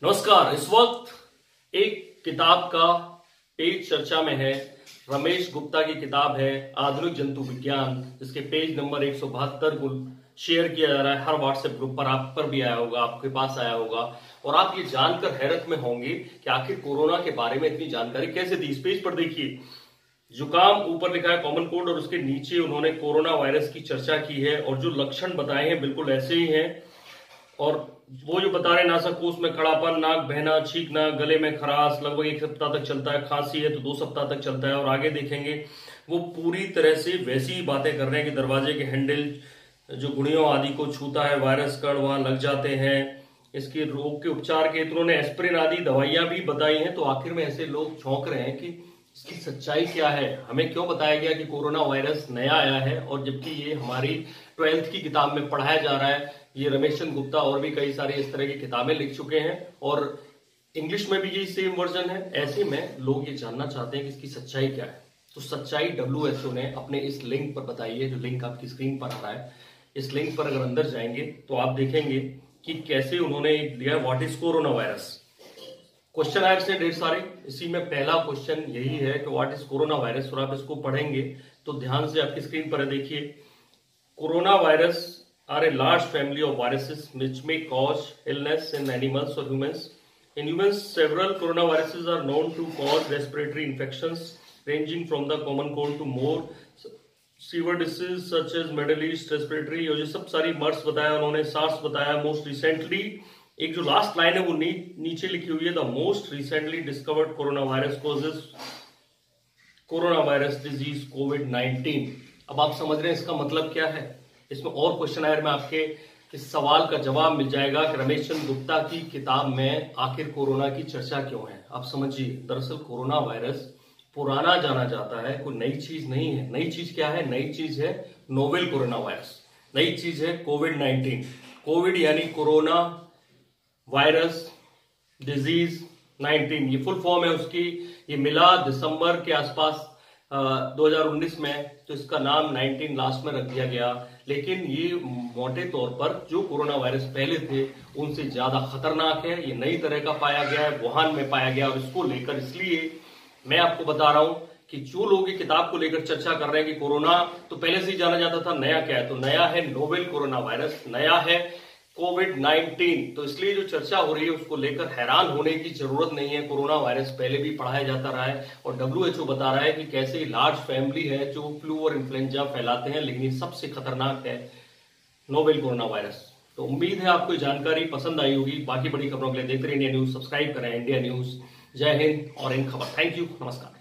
नमस्कार। इस वक्त एक किताब का पेज चर्चा में है। रमेश गुप्ता की किताब है आधुनिक जंतु विज्ञान, जिसके पेज नंबर 172 को शेयर किया जा रहा है हर व्हाट्सएप ग्रुप पर। आप पर भी आया होगा, आपके पास आया होगा, और आप ये जानकर हैरत में होंगे कि आखिर कोरोना के बारे में इतनी जानकारी कैसे दी। इस पेज पर देखिए, जुकाम ऊपर लिखा है कॉमन कोल्ड, और उसके नीचे उन्होंने कोरोना वायरस की चर्चा की है और जो लक्षण बताए हैं बिल्कुल ऐसे ही हैं। और वो जो बता रहे हैं, नासाकोश में खड़ापन, नाक बहना, छींकना, गले में खराश, लगभग 1 सप्ताह तक चलता है, खांसी है तो 2 सप्ताह तक चलता है। और आगे देखेंगे वो पूरी तरह से वैसी ही बातें कर रहे हैं कि दरवाजे के हैंडल जो गुड़ियों आदि को छूता है, वायरस कण वहां लग जाते हैं। इसके रोग के उपचार के इन्होंने एस्पिरिन आदि दवाइयां भी बताई हैं। तो आखिर में ऐसे लोग चौंक रहे हैं कि इसकी सच्चाई क्या है। हमें क्यों बताया गया कि कोरोना वायरस नया आया है, और जबकि ये हमारी 12th की किताब में पढ़ाया जा रहा है। ये रमेश चंद्र गुप्ता और भी कई सारी इस तरह की किताबें लिख चुके हैं, और इंग्लिश में भी यही सेम वर्जन है। ऐसे में लोग ये जानना चाहते हैं कि इसकी सच्चाई क्या है। तो सच्चाई WHO ने अपने इस लिंक पर बताई है, जो लिंक आपकी स्क्रीन पर आ रहा है। इस लिंक पर अगर अंदर जाएंगे तो आप देखेंगे कि कैसे उन्होंने दिया what is corona virus. Question आए इससे ढेर सारे, इसी में पहला क्वेश्चन यही है कि व्हाट इज कोरोना वायरस। और आप इसको पढ़ेंगे तो ध्यान से आपकी स्क्रीन पर देखिए, corona virus are a large family of viruses which may cause illness in animals or humans. In humans, several coronaviruses are known to cause respiratory infections ranging from the common cold to more severe diseases such as Middle East respiratory। और ये सब सारी मर्स बताया उन्होंने, SARS बताया। Most recently एक जो last line है वो नीचे लिखी हुई है, the most recently discovered corona virus causes corona virus disease कोविड-19। अब आप समझ रहे हैं इसका मतलब क्या है। इसमें और क्वेश्चन आए, मैं आपके इस सवाल का जवाब मिल जाएगा कि रमेश चंद्र गुप्ता की किताब में आखिर कोरोना की चर्चा क्यों है। आप समझिए, दरअसल कोरोना वायरस पुराना जाना जाता है, कोई नई चीज नहीं है। नई चीज क्या है? नई चीज है नोवेल कोरोना वायरस, नई चीज है कोविड-19। कोविड यानी कोरोना वायरस डिजीज 19, ये फुल फॉर्म है उसकी। ये मिला दिसंबर के आसपास 2019 में, तो इसका नाम 19 लास्ट में रख दिया गया। लेकिन ये मोटे तौर पर जो कोरोना वायरस पहले थे उनसे ज्यादा खतरनाक है। ये नई तरह का पाया गया है, वुहान में पाया गया। और इसको लेकर इसलिए मैं आपको बता रहा हूं कि जो लोग ये किताब को लेकर चर्चा कर रहे हैं कि कोरोना तो पहले से ही जाना जाता था, नया क्या है, तो नया है नोवेल कोरोना वायरस, नया है कोविड-19। तो इसलिए जो चर्चा हो रही है उसको लेकर हैरान होने की जरूरत नहीं है। कोरोना वायरस पहले भी पढ़ाया जाता रहा है, और WHO बता रहा है कि कैसे लार्ज फैमिली है जो फ्लू और इन्फ्लुएंजा फैलाते हैं, लेकिन ये सबसे खतरनाक है नोवेल कोरोना वायरस। तो उम्मीद है आपको जानकारी पसंद आई होगी। बाकी बड़ी खबरों के लिए देखते रहिए इंडिया न्यूज, सब्सक्राइब करें इंडिया न्यूज। जय हिंद और इन खबर। थैंक यू, नमस्कार।